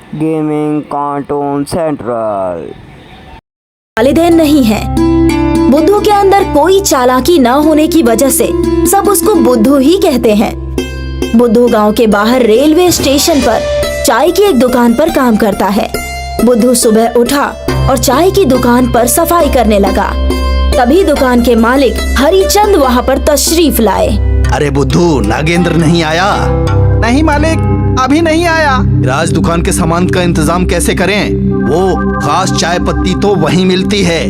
Gaming cartoon central. वालिदैन नहीं है। बुद्धू के अंदर कोई चालाकी न होने की वजह से सब उसको बुद्धू ही कहते हैं। बुद्धू गांव के बाहर रेलवे स्टेशन पर चाय की एक दुकान पर काम करता है। बुद्धू सुबह उठा और चाय की दुकान पर सफाई करने लगा। तभी दुकान के मालिक हरिचंद वहां पर तशरीफ लाए। अरे बुद्धू, नागेंद्र नहीं आया? नहीं मालिक, अभी नहीं आया। राज दुकान के सामान का इंतजाम कैसे करें? वो खास चाय पत्ती तो वहीं मिलती है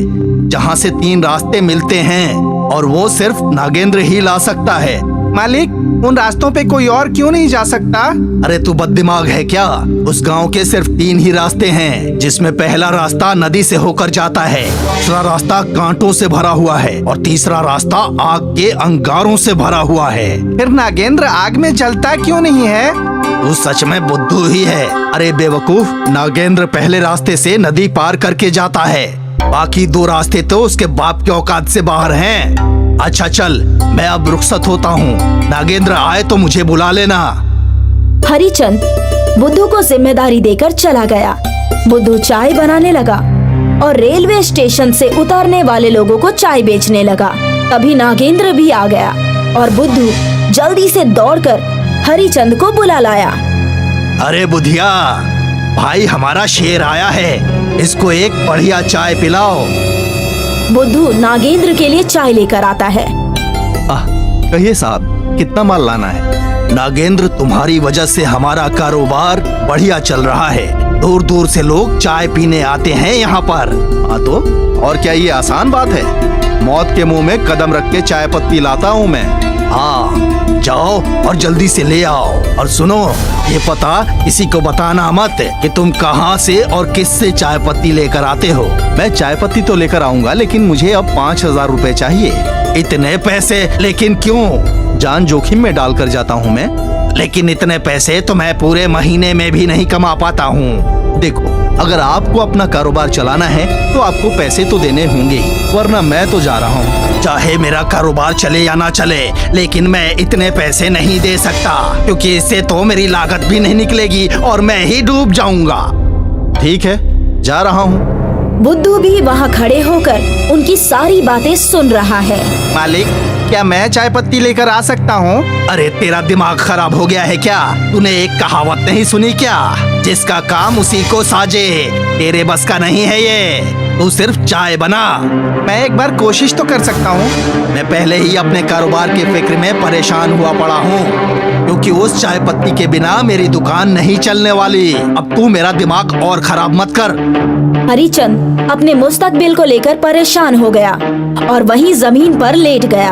जहाँ से 3 रास्ते मिलते हैं और वो सिर्फ नागेंद्र ही ला सकता है। मालिक, उन रास्तों पे कोई और क्यों नहीं जा सकता? अरे तू बददिमाग है क्या? उस गांव के सिर्फ 3 ही रास्ते हैं, जिसमें पहला रास्ता नदी से होकर जाता है, दूसरा रास्ता कांटों से भरा हुआ है और तीसरा रास्ता आग के अंगारों से भरा हुआ है। फिर नागेंद्र आग में जलता क्यों नहीं है? तू सच में बुद्धू ही है। अरे बेवकूफ, नागेंद्र पहले रास्ते से नदी पार करके जाता है, बाकी 2 रास्ते तो उसके बाप के औकात से बाहर हैं। अच्छा चल, मैं अब रुखसत होता हूँ। नागेंद्र आए तो मुझे बुला लेना। हरिचंद बुद्धू को जिम्मेदारी देकर चला गया। बुद्धू चाय बनाने लगा और रेलवे स्टेशन से उतरने वाले लोगों को चाय बेचने लगा। तभी नागेंद्र भी आ गया और बुद्धू जल्दी से दौड़कर हरिचंद को बुला लाया। अरे बुधिया भाई, हमारा शेर आया है, इसको एक बढ़िया चाय पिलाओ। बुद्धू नागेंद्र के लिए चाय लेकर आता है। कहिए साहब, कितना माल लाना है? नागेंद्र, तुम्हारी वजह से हमारा कारोबार बढ़िया चल रहा है। दूर दूर से लोग चाय पीने आते हैं यहाँ पर। हाँ तो और क्या ये आसान बात है? मौत के मुंह में कदम रख के चाय पत्ती लाता हूँ मैं। हाँ, जाओ और जल्दी से ले आओ। और सुनो, ये पता किसी को बताना मत कि तुम कहाँ से और किससे चाय पत्ती लेकर आते हो। मैं चाय पत्ती तो लेकर आऊंगा, लेकिन मुझे अब 5000 रुपए चाहिए। इतने पैसे? लेकिन क्यों? जान जोखिम में डालकर जाता हूँ मैं, लेकिन इतने पैसे तो मैं पूरे महीने में भी नहीं कमा पाता हूँ। देखो, अगर आपको अपना कारोबार चलाना है तो आपको पैसे तो देने होंगे, वरना मैं तो जा रहा हूँ। चाहे मेरा कारोबार चले या ना चले, लेकिन मैं इतने पैसे नहीं दे सकता, क्योंकि इससे तो मेरी लागत भी नहीं निकलेगी और मैं ही डूब जाऊंगा। ठीक है, जा रहा हूँ। बुद्धू भी वहाँ खड़े होकर उनकी सारी बातें सुन रहा है। मालिक, क्या मैं चाय पत्ती लेकर आ सकता हूँ? अरे तेरा दिमाग खराब हो गया है क्या? तूने एक कहावत नहीं सुनी क्या? जिसका काम उसी को साजे। तेरे बस का नहीं है ये, तू सिर्फ चाय बना। मैं एक बार कोशिश तो कर सकता हूँ। मैं पहले ही अपने कारोबार के फिक्र में परेशान हुआ पड़ा हूँ, क्योंकि उस चाय पत्ती के बिना मेरी दुकान नहीं चलने वाली। अब तू मेरा दिमाग और खराब मत कर। हरिचंद अपने मुस्तकबिल को लेकर परेशान हो गया और वहीं जमीन पर लेट गया।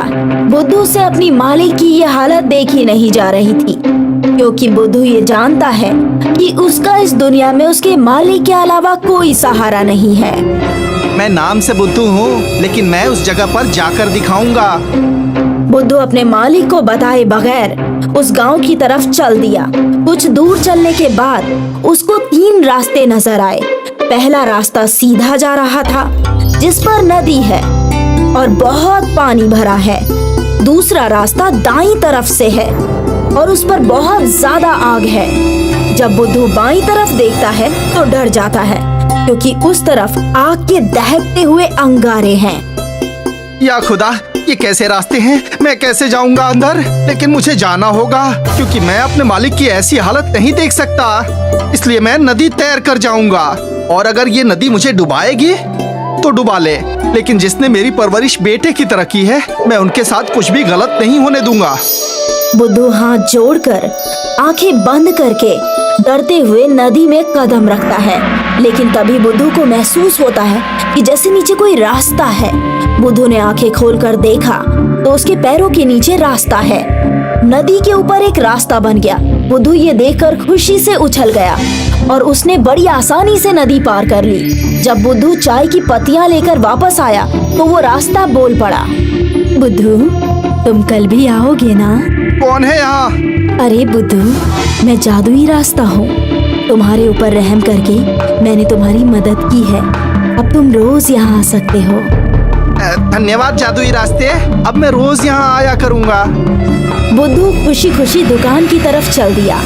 बुद्धू से अपनी मालिक की ये हालत देखी नहीं जा रही थी, क्योंकि बुद्धू ये जानता है कि उसका इस दुनिया में उसके मालिक के अलावा कोई सहारा नहीं है। मैं नाम से बुद्धू हूँ, लेकिन मैं उस जगह पर जाकर दिखाऊंगा। बुद्धू अपने मालिक को बताए बगैर उस गांव की तरफ चल दिया। कुछ दूर चलने के बाद उसको 3 रास्ते नजर आए। पहला रास्ता सीधा जा रहा था, जिस पर नदी है और बहुत पानी भरा है। दूसरा रास्ता दाईं तरफ से है और उस पर बहुत ज्यादा आग है। जब बुद्धू बाईं तरफ देखता है तो डर जाता है, क्योंकि उस तरफ आग के दहकते हुए अंगारे हैं। या खुदा, ये कैसे रास्ते हैं? मैं कैसे जाऊंगा अंदर? लेकिन मुझे जाना होगा, क्योंकि मैं अपने मालिक की ऐसी हालत नहीं देख सकता। इसलिए मैं नदी तैर कर जाऊंगा, और अगर ये नदी मुझे डुबाएगी तो डुबा ले, लेकिन जिसने मेरी परवरिश बेटे की तरह की है, मैं उनके साथ कुछ भी गलत नहीं होने दूंगा। बुद्धू हाथ जोड़कर आंखें बंद करके डरते हुए नदी में कदम रखता है, लेकिन तभी बुद्धू को महसूस होता है कि जैसे नीचे कोई रास्ता है। बुद्धू ने आंखें खोलकर देखा तो उसके पैरों के नीचे रास्ता है। नदी के ऊपर एक रास्ता बन गया। बुद्धू ये देखकर खुशी से उछल गया और उसने बड़ी आसानी से नदी पार कर ली। जब बुद्धू चाय की पत्तियां लेकर वापस आया तो वो रास्ता बोल पड़ा। बुद्धू, तुम कल भी आओगे ना? कौन है यहाँ? अरे बुद्धू, मैं जादुई रास्ता हूँ। तुम्हारे ऊपर रहम करके मैंने तुम्हारी मदद की है। अब तुम रोज यहाँ आ सकते हो। धन्यवाद जादुई रास्ते, अब मैं रोज यहाँ आया करूँगा। बुद्धू खुशी खुशी दुकान की तरफ चल दिया।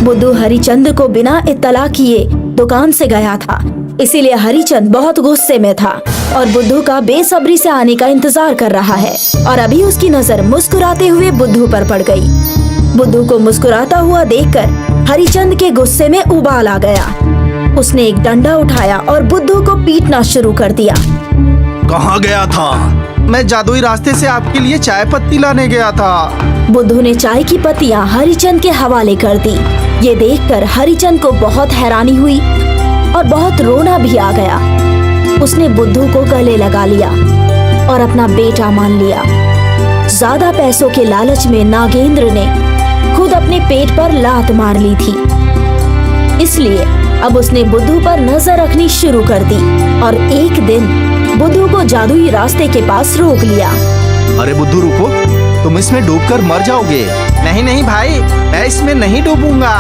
बुद्धू हरिचंद को बिना इत्तला किए दुकान से गया था, इसीलिए हरिचंद बहुत गुस्से में था और बुद्धू का बेसब्री से आने का इंतजार कर रहा है। और अभी उसकी नजर मुस्कुराते हुए बुद्धू पर पड़ गई। बुद्धू को मुस्कुराता हुआ देखकर हरिचंद के गुस्से में उबाल आ गया। उसने एक डंडा उठाया और बुद्धू को पीटना शुरू कर दिया। कहाँ गया था? मैं जादुई रास्ते से आपके लिए चाय पत्ती लाने गया था। बुद्धू ने चाय की पत्तियां हरिचंद के हवाले कर दी। ये देखकर हरिचंद को बहुत हैरानी हुई और बहुत रोना भी आ गया। उसने बुद्धू को गले लगा लिया और अपना बेटा मान लिया। ज्यादा पैसों के लालच में नागेंद्र ने खुद अपने पेट पर लात मार ली थी, इसलिए अब उसने बुद्धू पर नजर रखनी शुरू कर दी और एक दिन बुद्धू को जादुई रास्ते के पास रोक लिया। अरे बुद्धू रुको, तुम इसमें डूबकर मर जाओगे। नहीं नहीं भाई, मैं इसमें नहीं डूबूंगा,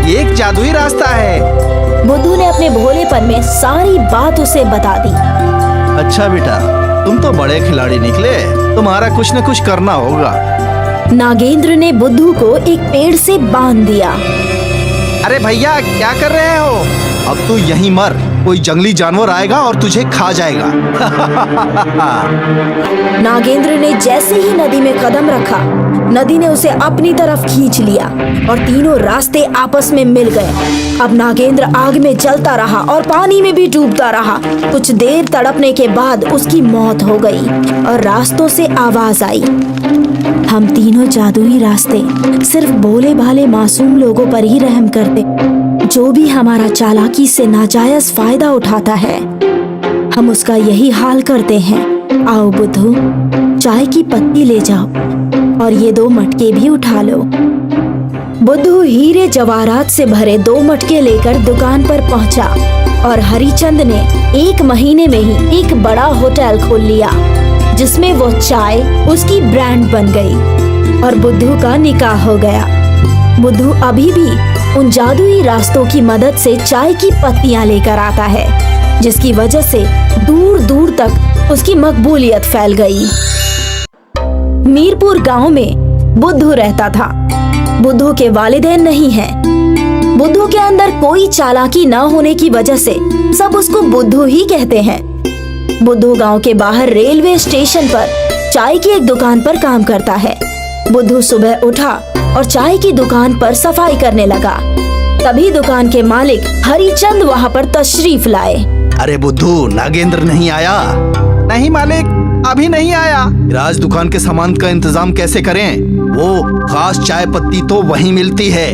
ये एक जादुई रास्ता है। बुद्धू ने अपने भोलेपन में सारी बात उसे बता दी। अच्छा बेटा, तुम तो बड़े खिलाड़ी निकले, तुम्हारा कुछ न कुछ करना होगा। नागेंद्र ने बुद्धू को एक पेड़ से बांध दिया। अरे भैया, क्या कर रहे हो? अब तू यहीं मर, कोई जंगली जानवर आएगा और तुझे खा जाएगा। नागेंद्र ने जैसे ही नदी में कदम रखा, नदी ने उसे अपनी तरफ खींच लिया और तीनों रास्ते आपस में मिल गए। अब नागेंद्र आग में जलता रहा और पानी में भी डूबता रहा। कुछ देर तड़पने के बाद उसकी मौत हो गई और रास्तों से आवाज आई, हम तीनों जादुई रास्ते सिर्फ भोले भाले मासूम लोगों पर ही रहम करते, जो भी हमारा चालाकी से नाजायज फायदा उठाता है हम उसका यही हाल करते हैं। आओ बुद्धू, चाय की पत्ती ले जाओ और ये 2 मटके भी उठा लो। बुद्धू हीरे जवाहरात से भरे 2 मटके लेकर दुकान पर पहुंचा और हरिचंद ने 1 महीने में ही एक बड़ा होटल खोल लिया, जिसमें वो चाय उसकी ब्रांड बन गई और बुद्धू का निकाह हो गया। बुद्धू अभी भी उन जादुई रास्तों की मदद से चाय की पत्तियां लेकर आता है, जिसकी वजह से दूर दूर तक उसकी मकबूलियत फैल गई। मीरपुर गांव में बुद्धू रहता था। बुद्धू के वालिदैन नहीं हैं। बुद्धू के अंदर कोई चालाकी न होने की वजह से सब उसको बुद्धू ही कहते हैं। बुद्धू गांव के बाहर रेलवे स्टेशन पर चाय की एक दुकान पर काम करता है। बुद्धू सुबह उठा और चाय की दुकान पर सफाई करने लगा। तभी दुकान के मालिक हरिचंद वहां पर तशरीफ लाए। अरे बुद्धू, नागेंद्र नहीं आया? नहीं मालिक, अभी नहीं आया। राज दुकान के सामान का इंतजाम कैसे करें? वो खास चाय पत्ती तो वहीं मिलती है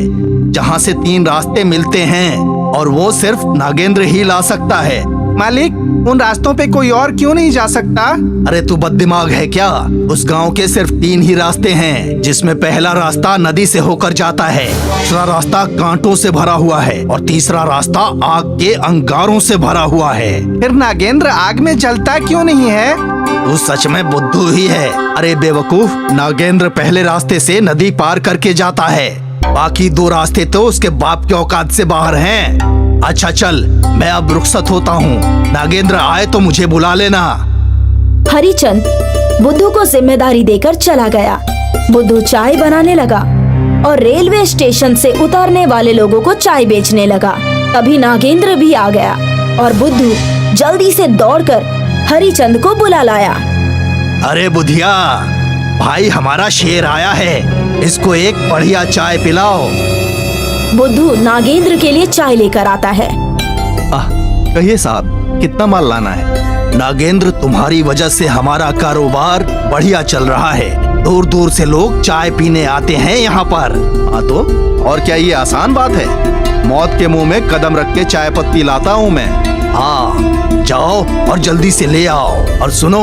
जहाँ से 3 रास्ते मिलते हैं और वो सिर्फ नागेंद्र ही ला सकता है। मालिक, उन रास्तों पे कोई और क्यों नहीं जा सकता? अरे तू बददिमाग है क्या? उस गांव के सिर्फ 3 ही रास्ते हैं, जिसमें पहला रास्ता नदी से होकर जाता है, दूसरा रास्ता कांटों से भरा हुआ है और तीसरा रास्ता आग के अंगारों से भरा हुआ है। फिर नागेंद्र आग में जलता क्यों नहीं है? तू सच में बुद्धू ही है। अरे बेवकूफ, नागेंद्र पहले रास्ते से नदी पार करके जाता है, बाकी 2 रास्ते तो उसके बाप के औकात से बाहर हैं। अच्छा चल, मैं अब रुखसत होता हूँ, नागेंद्र आए तो मुझे बुला लेना। हरिचंद बुद्धू को जिम्मेदारी देकर चला गया। बुद्धू चाय बनाने लगा और रेलवे स्टेशन से उतरने वाले लोगों को चाय बेचने लगा। तभी नागेंद्र भी आ गया और बुद्धू जल्दी से दौड़कर हरिचंद को बुला लाया। अरे बुधिया भाई, हमारा शेर आया है, इसको एक बढ़िया चाय पिलाओ। बुद्धू नागेंद्र के लिए चाय लेकर आता है। कहिए साहब, कितना माल लाना है? नागेंद्र, तुम्हारी वजह से हमारा कारोबार बढ़िया चल रहा है। दूर दूर से लोग चाय पीने आते हैं यहाँ पर। हाँ तो और क्या ये आसान बात है? मौत के मुंह में कदम रख के चाय पत्ती लाता हूँ मैं। हाँ, जाओ और जल्दी से ले आओ। और सुनो,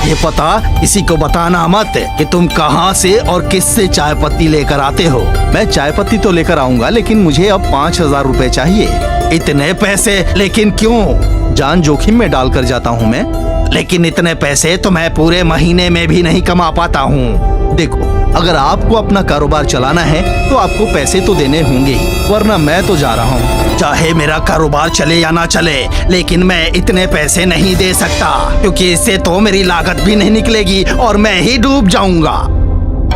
ये पता किसी को बताना मत कि तुम कहाँ से और किससे चाय पत्ती लेकर आते हो। मैं चाय पत्ती तो लेकर आऊंगा, लेकिन मुझे अब 5000 रुपए चाहिए। इतने पैसे? लेकिन क्यों? जान जोखिम में डालकर जाता हूँ मैं। लेकिन इतने पैसे तो मैं पूरे महीने में भी नहीं कमा पाता हूँ। देखो, अगर आपको अपना कारोबार चलाना है तो आपको पैसे तो देने होंगे, वरना मैं तो जा रहा हूँ। चाहे मेरा कारोबार चले या ना चले, लेकिन मैं इतने पैसे नहीं दे सकता, क्योंकि इससे तो मेरी लागत भी नहीं निकलेगी और मैं ही डूब जाऊंगा।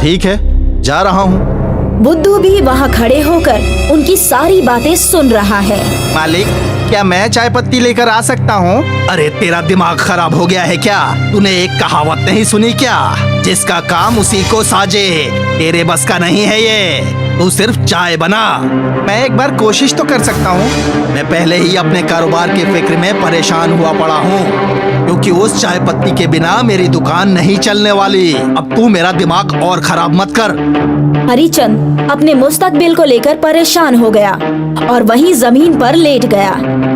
ठीक है, जा रहा हूँ। बुद्धू भी वहाँ खड़े होकर उनकी सारी बातें सुन रहा है। मालिक, क्या मैं चाय पत्ती लेकर आ सकता हूँ? अरे तेरा दिमाग खराब हो गया है क्या? तूने एक कहावत नहीं सुनी क्या? जिसका काम उसी को साजे। तेरे बस का नहीं है ये। तू सिर्फ चाय बना। मैं एक बार कोशिश तो कर सकता हूँ। मैं पहले ही अपने कारोबार की फिक्र में परेशान हुआ पड़ा हूँ, क्योंकि उस चाय पत्ती के बिना मेरी दुकान नहीं चलने वाली। अब तू मेरा दिमाग और खराब मत कर। हरिचंद अपने मुस्तकबिल को लेकर परेशान हो गया और वहीं जमीन पर लेट गया।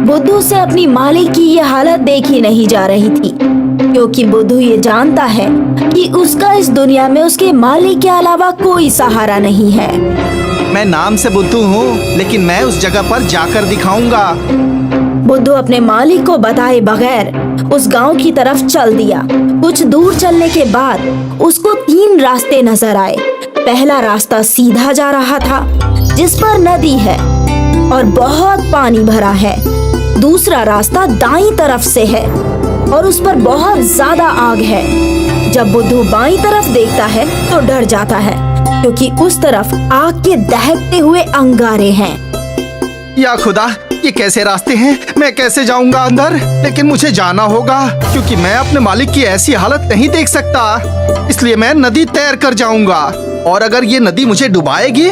बुद्धू से अपनी मालिक की ये हालत देखी नहीं जा रही थी, क्योंकि बुद्धू ये जानता है कि उसका इस दुनिया में उसके मालिक के अलावा कोई सहारा नहीं है। मैं नाम से बुद्धू हूँ, लेकिन मैं उस जगह पर जाकर दिखाऊंगा। बुद्धू अपने मालिक को बताए बगैर उस गांव की तरफ चल दिया। कुछ दूर चलने के बाद उसको 3 रास्ते नजर आए। पहला रास्ता सीधा जा रहा था, जिस पर नदी है और बहुत पानी भरा है। दूसरा रास्ता दाईं तरफ से है और उस पर बहुत ज्यादा आग है। जब बुद्धू बाईं तरफ देखता है तो डर जाता है, क्योंकि उस तरफ आग के दहकते हुए अंगारे हैं। या खुदा, ये कैसे रास्ते हैं? मैं कैसे जाऊंगा अंदर? लेकिन मुझे जाना होगा, क्योंकि मैं अपने मालिक की ऐसी हालत नहीं देख सकता। इसलिए मैं नदी तैर कर जाऊंगा, और अगर ये नदी मुझे डुबाएगी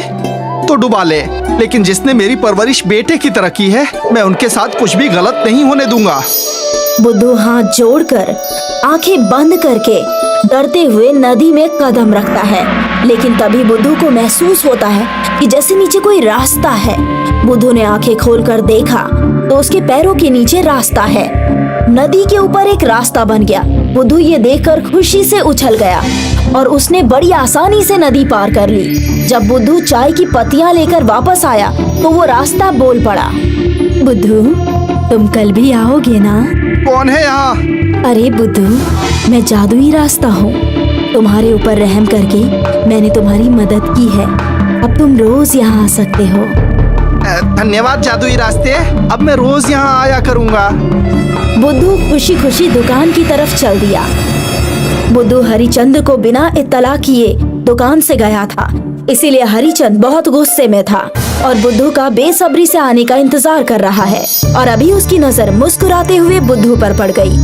तो डुबा ले, लेकिन जिसने मेरी परवरिश बेटे की तरह की है, मैं उनके साथ कुछ भी गलत नहीं होने दूंगा। बुद्धू हाथ जोड़कर आंखें बंद करके डरते हुए नदी में कदम रखता है, लेकिन तभी बुद्धू को महसूस होता है कि जैसे नीचे कोई रास्ता है। बुद्धू ने आंखें खोलकर देखा तो उसके पैरों के नीचे रास्ता है। नदी के ऊपर एक रास्ता बन गया। बुद्धू ये देखकर खुशी से उछल गया और उसने बड़ी आसानी से नदी पार कर ली। जब बुद्धू चाय की पत्तियां लेकर वापस आया तो वो रास्ता बोल पड़ा। बुद्धू, तुम कल भी आओगे ना? कौन है यहाँ? अरे बुद्धू, मैं जादुई रास्ता हूँ। तुम्हारे ऊपर रहम करके मैंने तुम्हारी मदद की है। अब तुम रोज यहाँ आ सकते हो। धन्यवाद जादुई रास्ते, अब मैं रोज यहाँ आया करूँगा। बुद्धू खुशी खुशी दुकान की तरफ चल दिया। बुद्धू हरिचंद को बिना इत्तला किए दुकान से गया था, इसीलिए हरिचंद बहुत गुस्से में था और बुद्धू का बेसब्री से आने का इंतजार कर रहा है। और अभी उसकी नजर मुस्कुराते हुए बुद्धू पर पड़ गई।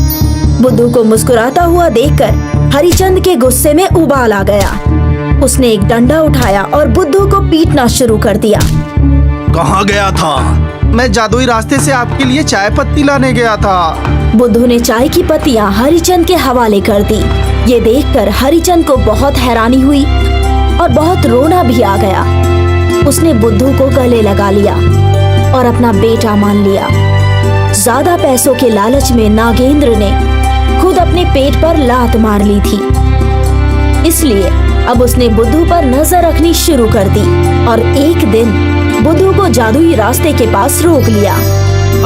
बुद्धू को मुस्कुराता हुआ देखकर हरिचंद के गुस्से में उबाल आ गया। उसने एक डंडा उठाया और बुद्धू को पीटना शुरू कर दिया। कहाँ गया था? मैं जादुई रास्ते से आपके लिए चाय पत्ती लाने गया था। बुद्धू ने चाय की पत्तियां हरिचंद के हवाले कर दी। ये देखकर हरिचंद को बहुत हैरानी हुई और बहुत रोना भी आ गया। उसने बुद्धू को गले लगा लिया और अपना बेटा मान लिया। ज्यादा पैसों के लालच में नागेंद्र ने खुद अपने पेट पर लात मार ली थी, इसलिए अब उसने बुद्धू पर नजर रखनी शुरू कर दी और एक दिन बुद्धू को जादुई रास्ते के पास रोक लिया।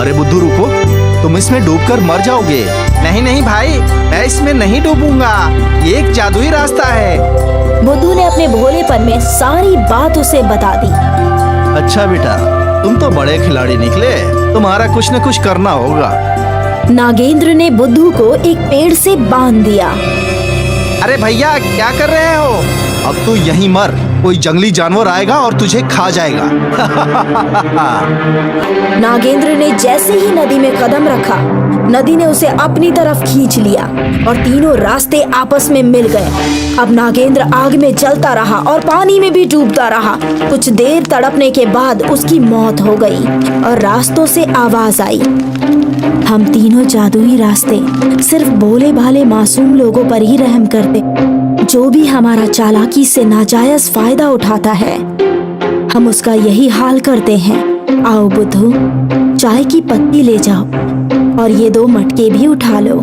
अरे बुद्धू रुको, तुम इसमें डूबकर मर जाओगे। नहीं नहीं भाई, मैं इसमें नहीं डूबूंगा, ये एक जादुई रास्ता है। बुद्धू ने अपने भोलेपन में सारी बात उसे बता दी। अच्छा बेटा, तुम तो बड़े खिलाड़ी निकले, तुम्हारा कुछ न कुछ करना होगा। नागेंद्र ने बुद्धू को एक पेड़ से बांध दिया। अरे भैया, क्या कर रहे हो? अब तू यहीं मर, कोई जंगली जानवर आएगा और तुझे खा जाएगा। नागेंद्र ने जैसे ही नदी में कदम रखा, नदी ने उसे अपनी तरफ खींच लिया और तीनों रास्ते आपस में मिल गए। अब नागेंद्र आग में जलता रहा और पानी में भी डूबता रहा। कुछ देर तड़पने के बाद उसकी मौत हो गई और रास्तों से आवाज आई, हम तीनों जादुई रास्ते सिर्फ भोले भाले मासूम लोगों पर ही रहम करते, जो भी हमारा चालाकी से नाजायज फायदा उठाता है, हम उसका यही हाल करते हैं। आओ बुद्धू, चाय की पत्ती ले जाओ और ये 2 मटके भी उठा लो।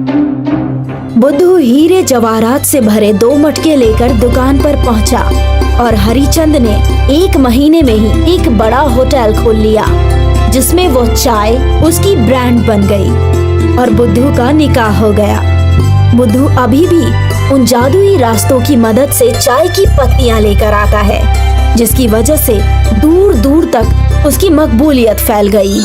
बुद्धू हीरे जवाहरात से भरे 2 मटके लेकर दुकान पर पहुंचा और हरिचंद ने 1 महीने में ही एक बड़ा होटल खोल लिया, जिसमें वो चाय उसकी ब्रांड बन गई और बुद्धू का निकाह हो गया। बुद्धू अभी भी उन जादुई रास्तों की मदद से चाय की पत्तियां लेकर आता है, जिसकी वजह से दूर दूर तक उसकी मकबूलियत फैल गई।